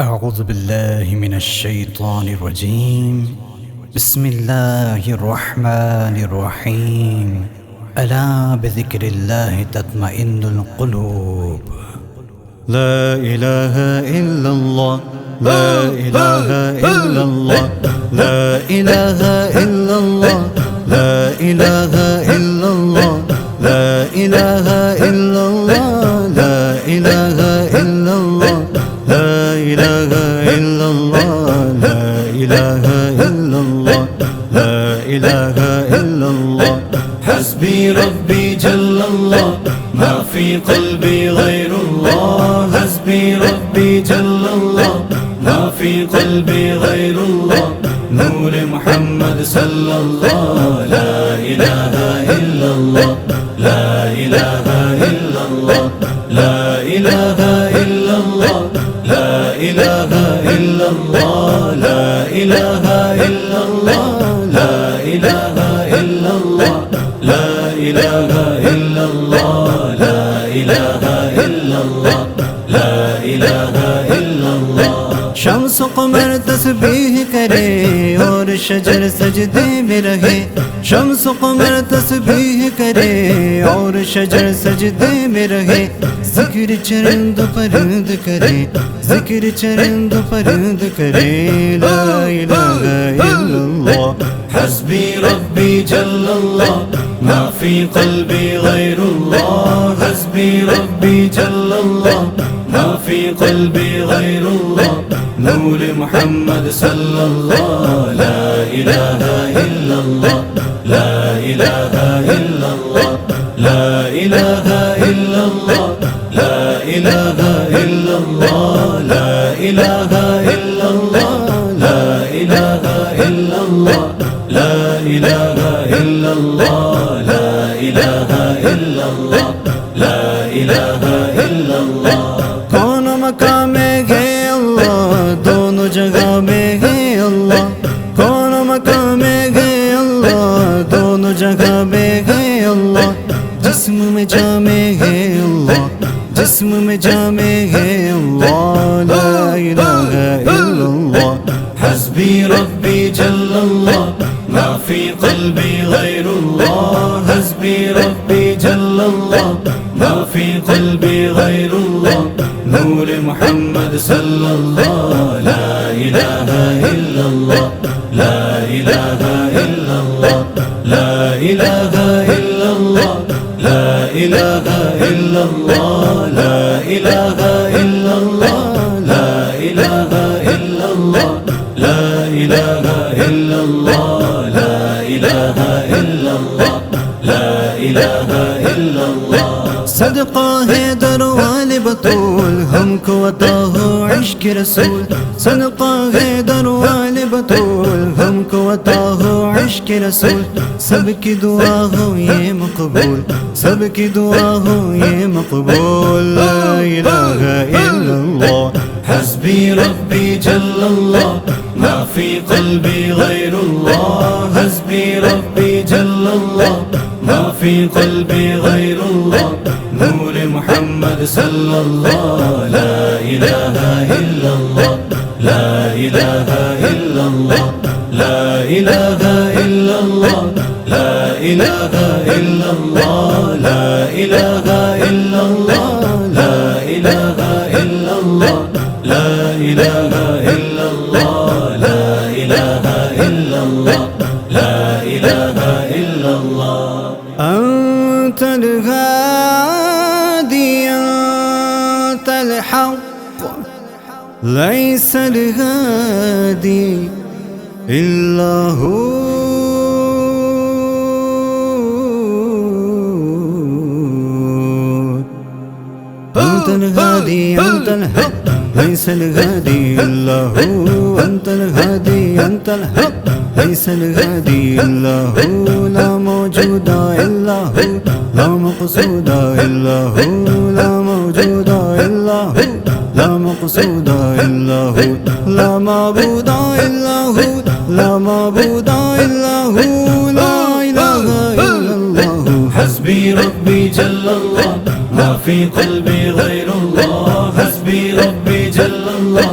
أعوذ بالله من الشيطان الرجيم. بسم الله الرحمن الرحيم. ألا بذكر الله تطمئن القلوب. لا إله إلا الله، لا إله إلا الله، لا إله إلا الله، لا إله إلا الله، لا إله إلا الله، لا إله إلا الله، لا إله إلا الله، لا إله إلا الله، لا إله إلا الله. حسبي ربي جل الله، ما في قلبي غير الله. حسبي ربي جل الله، ما في قلبي غير الله. نور محمد صلى الله، لا إله إلا الله، لا إله إلا الله، لا إله إلا الله، لا إله إلا الله، لا إله إلا الله، لا إله إلا الله، لا إله إلا الله، لا إله إلا الله، لا إله إلا الله. शम्स कमर तस्बीह करे और शजर सजदे में रहे। शम्स कमर तस्बीह करे और शजर सजदे में रहे। जिक्र चरंद परंद करे, जिक्र चरंद परंद करे। ला इलाहा इल्लल्लाह। हस्बी रब्बी जल्लल्लाह, मा फी क़ल्बी गैरुल्लाह। हस्बी रब्बी जल्लल्लाह, मा फी क़ल्बी गैरुल्लाह। नूर मुहम्मद सल्लल्लाह, ला इलाहा इल्लल्लाह, ला इलाहा इल्लल्लाह, ला इलाहा इल्लल्लाह, ला इलाहा इल्लल्लाह, ला इलाहा इल्लल्लाह, ला इलाहा इल्लल्लाह, ला इलाहा इल्लल्लाह, ला इलाहा इल्लल्लाह, ला इलाहा इल्लल्लाह। कौन मकाम में है अल्लाह, दोनों जगह में है अल्लाह। कौन मकाम में है अल्लाह, दोनों जगह में है अल्लाह। जिस्म में जामे है अल्लाह, जिस्म में जामे है अल्लाह। ला इलाहा इल्लल्लाह। हस्बी रब्बी जल्लल्लाह, मा फी क़ल्बी गैरुल्लाह। हस्बी रब्बी जल्लल्लाह, मा फी क़ल्बी गैरुल्लाह। नूर मुहम्मद सल्लल्लाह, ला इलाहा इल्लल्लाह, ला इलाहा इल्लल्लाह, ला इलाहा इल्लल्लाह, ला इलाहा इल्लल्लाह, ला इलाहा इल्लल्लाह, ला इलाहा इल्लल्लाह, ला इलाहा इल्लल्लाह, ला इलाहा इल्लल्लाह, ला इलाहा इल्लल्लाह। सदका है दरवाले बतूल, हमको अता हो इश्क रसूल। सदका है दरवाले बतूल, हमको अता हो इश्क रसूल। सबकी दुआ हो ये मकबूल, सबकी दुआ हो ये मकबूल। ला इलाहा इल्लल्लाह। हस्बी रब्बी जल्लल्लाह, मा फी क़ल्बी गैरुल्लाह। हस्बी रब्बी जल्लल्लाह, मा फी क़ल्बी गैरुल्लाह। नूर मुहम्मद सल्लल्लाह, ला इलाहा इल्लल्लाह, ला इलाहा इल्लल्लाह, ला इलाहा इल्लल्लाह, ला इलाहा इल्लल्लाह, ला इलाहा इल्लल्लाह, ला इलाहा इल्लल्लाह, ला इलाहा इल्लल्लाह, ला इलाहा इल्लल्लाह, ला इलाहा इल्लल्लाह। अंतल الهادي أنت الحق، ليس الهادي إلا هو. أنت الهادي أنت الحق، ليس الهادي إلا هو. أنت الهادي أنت الحق، ليس الهادي إلا هو. لا موجود إلا هو، لا مقصود إلا هو، لا موجود إلا هو، لا مقصود إلا هو، لا معبود إلا هو، لا معبود إلا هو. لا إله إلا الله. حسبي ربي جل الله، ما في قلبي غير الله. حسبي ربي جل الله،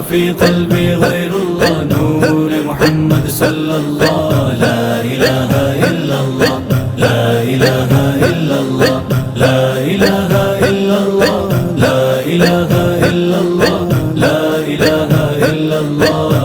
في قلبي غير الله نور محمد صلى الله لا إله إلا الله لا إله إلا الله لا إله إلا الله لا إله إلا الله لا إله إلا الله